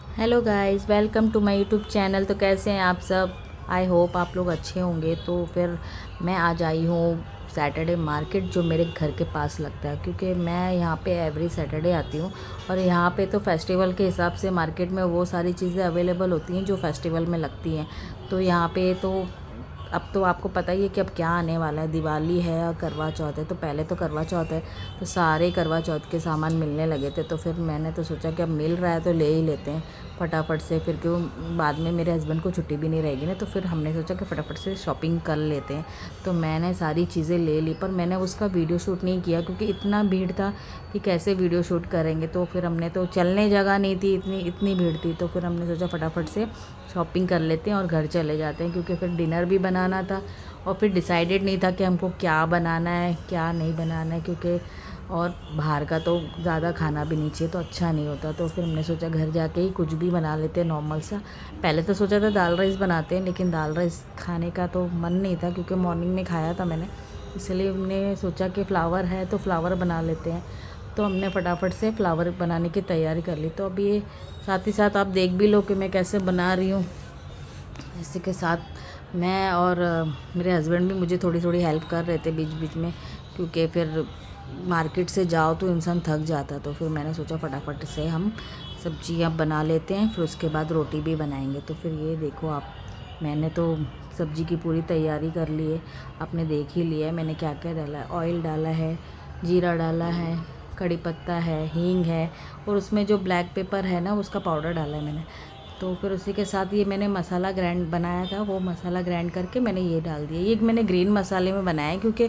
Hello guys, welcome to my YouTube channel. तो कैसे हैं आप सब? आई होप आप लोग अच्छे होंगे। तो फिर मैं आज आई हूँ सैटरडे मार्केट, जो मेरे घर के पास लगता है, क्योंकि मैं यहाँ पे एवरी सैटरडे आती हूँ। और यहाँ पे तो फेस्टिवल के हिसाब से मार्केट में वो सारी चीज़ें अवेलेबल होती हैं जो फेस्टिवल में लगती हैं। तो यहाँ पे तो अब तो आपको पता ही है कि अब क्या आने वाला है, दिवाली है और करवा चौथ है। तो पहले तो करवा चौथ है, तो सारे करवा चौथ के सामान मिलने लगे थे। तो फिर मैंने तो सोचा कि अब मिल रहा है तो ले ही लेते हैं फटाफट से, फिर क्यों बाद में मेरे हस्बैंड को छुट्टी भी नहीं रहेगी ना। तो फिर हमने सोचा कि फटाफट से शॉपिंग कर लेते हैं। तो मैंने सारी चीज़ें ले ली, पर मैंने उसका वीडियो शूट नहीं किया क्योंकि इतना भीड़ था कि कैसे वीडियो शूट करेंगे। तो फिर हमने तो चलने जगह नहीं थी, इतनी इतनी भीड़ थी। तो फिर हमने सोचा फटाफट से शॉपिंग कर लेते हैं और घर चले जाते हैं, क्योंकि फिर डिनर भी बनाना था और फिर डिसाइडेड नहीं था कि हमको क्या बनाना है क्या नहीं बनाना है, क्योंकि और बाहर का तो ज़्यादा खाना भी नहीं चाहिए, तो अच्छा नहीं होता। तो फिर हमने सोचा घर जाके ही कुछ भी बना लेते हैं नॉर्मल सा। पहले तो सोचा था दाल राइस बनाते हैं, लेकिन दाल राइस खाने का तो मन नहीं था क्योंकि मॉर्निंग में खाया था मैंने। इसलिए हमने सोचा कि फ्लावर है तो फ्लावर बना लेते हैं। तो हमने फटाफट से फ्लावर बनाने की तैयारी कर ली। तो अभी ये साथ ही साथ आप देख भी लो कि मैं कैसे बना रही हूँ। इसी के साथ मैं और मेरे हस्बैंड भी मुझे थोड़ी थोड़ी हेल्प कर रहे थे बीच बीच में, क्योंकि फिर मार्केट से जाओ तो इंसान थक जाता। तो फिर मैंने सोचा फटाफट से हम सब्जियां बना लेते हैं, फिर उसके बाद रोटी भी बनाएंगे। तो फिर ये देखो आप, मैंने तो सब्जी की पूरी तैयारी कर ली है। आपने देख ही लिया है मैंने क्या क्या डाला है। ऑयल डाला है, जीरा डाला है, कड़ी पत्ता है, हींग है, और उसमें जो ब्लैक पेपर है ना उसका पाउडर डाला है मैंने। तो फिर उसी के साथ ये मैंने मसाला ग्राइंड बनाया था, वो मसाला ग्राइंड करके मैंने ये डाल दिया। ये मैंने ग्रीन मसाले में बनाया है, क्योंकि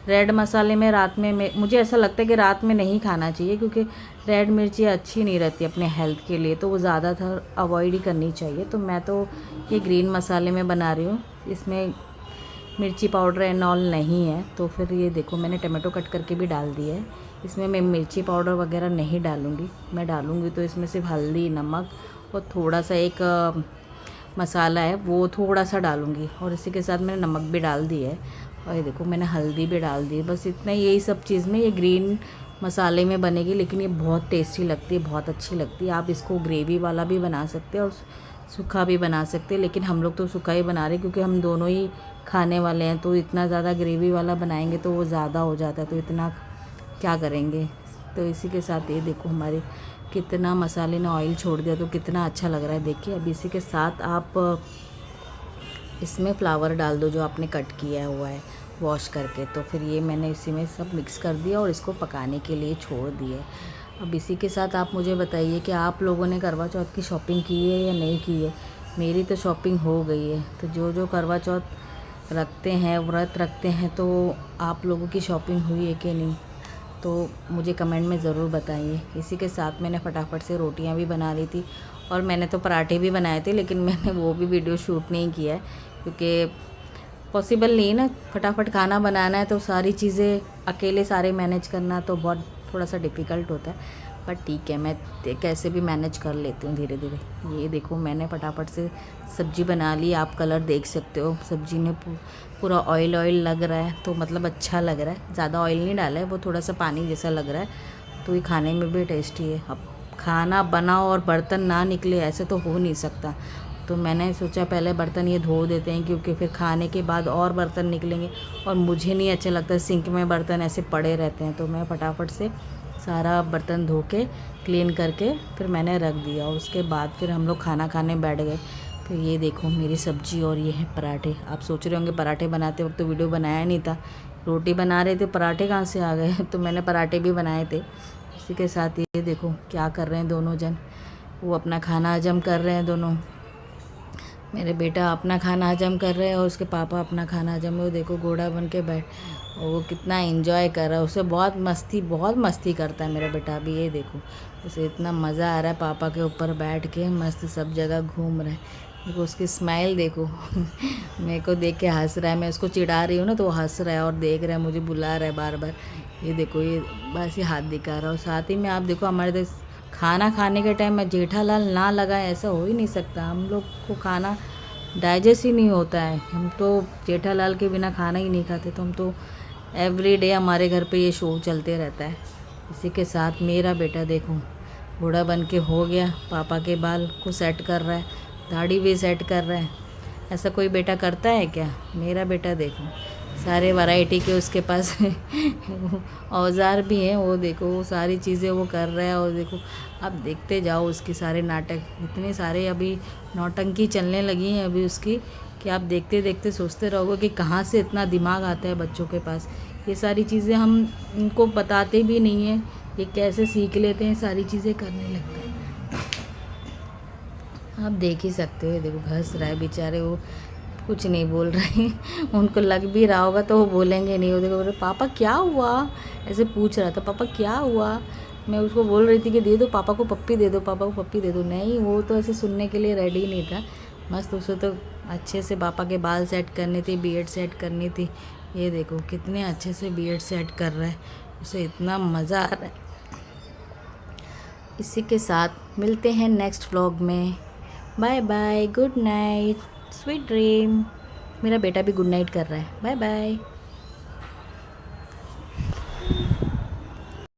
रेड मसाले में रात में मुझे ऐसा लगता है कि रात में नहीं खाना चाहिए, क्योंकि रेड मिर्ची अच्छी नहीं रहती अपने हेल्थ के लिए, तो वो ज़्यादातर अवॉइड ही करनी चाहिए। तो मैं तो ये ग्रीन मसाले में बना रही हूँ, इसमें मिर्ची पाउडर एंड ऑल नहीं है। तो फिर ये देखो मैंने टमाटो कट करके भी डाल दिया है। इसमें मैं मिर्ची पाउडर वगैरह नहीं डालूँगी, मैं डालूँगी तो इसमें सिर्फ हल्दी, नमक और थोड़ा सा एक मसाला है वो थोड़ा सा डालूँगी, और इसी के साथ मैंने नमक भी डाल दिया है। और ये देखो मैंने हल्दी भी डाल दी है। बस इतना, यही सब चीज़ में ये ग्रीन मसाले में बनेगी, लेकिन ये बहुत टेस्टी लगती है, बहुत अच्छी लगती है। आप इसको ग्रेवी वाला भी बना सकते हैं और सूखा भी बना सकते हैं, लेकिन हम लोग तो सूखा ही बना रहे हैं क्योंकि हम दोनों ही खाने वाले हैं। तो इतना ज़्यादा ग्रेवी वाला बनाएंगे तो वो ज़्यादा हो जाता है, तो इतना क्या करेंगे। तो इसी के साथ ये देखो हमारे कितना मसाले ने ऑयल छोड़ दिया, तो कितना अच्छा लग रहा है देखिए। अब इसी के साथ आप इसमें फ्लावर डाल दो जो आपने कट किया हुआ है वॉश करके। तो फिर ये मैंने इसी में सब मिक्स कर दिया और इसको पकाने के लिए छोड़ दिए। अब इसी के साथ आप मुझे बताइए कि आप लोगों ने करवा चौथ की शॉपिंग की है या नहीं की है। मेरी तो शॉपिंग हो गई है। तो जो जो करवा चौथ रखते हैं, व्रत रखते हैं, तो आप लोगों की शॉपिंग हुई है कि नहीं, तो मुझे कमेंट में ज़रूर बताइए। इसी के साथ मैंने फटाफट से रोटियां भी बना ली थी, और मैंने तो पराठे भी बनाए थे, लेकिन मैंने वो भी वीडियो शूट नहीं किया है क्योंकि पॉसिबल नहीं ना, फटाफट खाना बनाना है तो सारी चीज़ें अकेले सारे मैनेज करना तो बहुत थोड़ा सा डिफ़िकल्ट होता है। पर ठीक है, मैं कैसे भी मैनेज कर लेती हूँ धीरे धीरे। ये देखो मैंने फटाफट से सब्ज़ी बना ली। आप कलर देख सकते हो, सब्ज़ी में पूरा ऑयल ऑयल लग रहा है, तो मतलब अच्छा लग रहा है। ज़्यादा ऑयल नहीं डाला है, वो थोड़ा सा पानी जैसा लग रहा है, तो ये खाने में भी टेस्टी है। अब खाना बनाओ और बर्तन ना निकले, ऐसे तो हो नहीं सकता। तो मैंने सोचा पहले बर्तन ये धो देते हैं, क्योंकि फिर खाने के बाद और बर्तन निकलेंगे और मुझे नहीं अच्छा लगता सिंक में बर्तन ऐसे पड़े रहते हैं। तो मैं फटाफट से सारा बर्तन धो के क्लीन करके फिर मैंने रख दिया, और उसके बाद फिर हम लोग खाना खाने बैठ गए। फिर ये देखो मेरी सब्जी और ये है पराठे। आप सोच रहे होंगे पराठे बनाते वक्त तो वीडियो बनाया नहीं था, रोटी बना रहे थे, पराठे कहाँ से आ गए। तो मैंने पराठे भी बनाए थे। इसी के साथ ये देखो क्या कर रहे हैं दोनों जन, वो अपना खाना हजम कर रहे हैं दोनों। मेरे बेटा अपना खाना हजम कर रहे हैं और उसके पापा अपना खाना हजम, वो देखो घोड़ा बन के बैठ, और वो कितना एंजॉय कर रहा है। उसे बहुत मस्ती करता है मेरा बेटा। अभी ये देखो उसे इतना मज़ा आ रहा है पापा के ऊपर बैठ के, मस्त सब जगह घूम रहा है। देखो उसकी स्माइल देखो मेरे को देख के हंस रहा है। मैं उसको चिढ़ा रही हूँ ना तो वो हंस रहा है और देख रहा है, मुझे बुला रहा है बार बार। ये देखो ये बस ये हाथ दिखा रहा है। और साथ ही में आप देखो हमारे देश खाना खाने के टाइम में जेठालाल ना लगाए ऐसा हो ही नहीं सकता। हम लोग को खाना डाइजेस्ट ही नहीं होता है, हम तो जेठालाल के बिना खाना ही नहीं खाते। तो हम तो एवरी डे हमारे घर पे ये शो चलते रहता है। इसी के साथ मेरा बेटा देखो बूढ़ा बन के हो गया, पापा के बाल को सेट कर रहा है, दाढ़ी भी सेट कर रहा है। ऐसा कोई बेटा करता है क्या? मेरा बेटा देखो सारे वैरायटी के उसके पास औज़ार भी हैं, वो देखो वो सारी चीज़ें वो कर रहा है। और देखो अब देखते जाओ उसके सारे नाटक, इतने सारे अभी नौटंकी चलने लगी हैं अभी उसकी, कि आप देखते देखते सोचते रहोगे कि कहाँ से इतना दिमाग आता है बच्चों के पास। ये सारी चीज़ें हम इनको बताते भी नहीं हैं, ये कैसे सीख लेते हैं, सारी चीज़ें करने लगते हैं। आप देख ही सकते हो, देखो घस रहा है बेचारे, वो कुछ नहीं बोल रहे उनको लग भी रहा होगा तो वो बोलेंगे नहीं। वो देखो बोले पापा क्या हुआ, ऐसे पूछ रहा था पापा क्या हुआ। मैं उसको बोल रही थी कि दे दो पापा को पप्पी दे दो, पापा को पप्पी दे दो। नहीं, वो तो ऐसे सुनने के लिए रेडी नहीं था। मस्त उसे तो अच्छे से पापा के बाल सेट करने थे, बीएड सेट करनी थी। ये देखो कितने अच्छे से बीएड सेट कर रहा है, उसे इतना मज़ा आ रहा है। इसी के साथ मिलते हैं नेक्स्ट व्लॉग में। Bye bye, good night, sweet dream. मेरा बेटा भी गुड नाइट कर रहा है। Bye bye.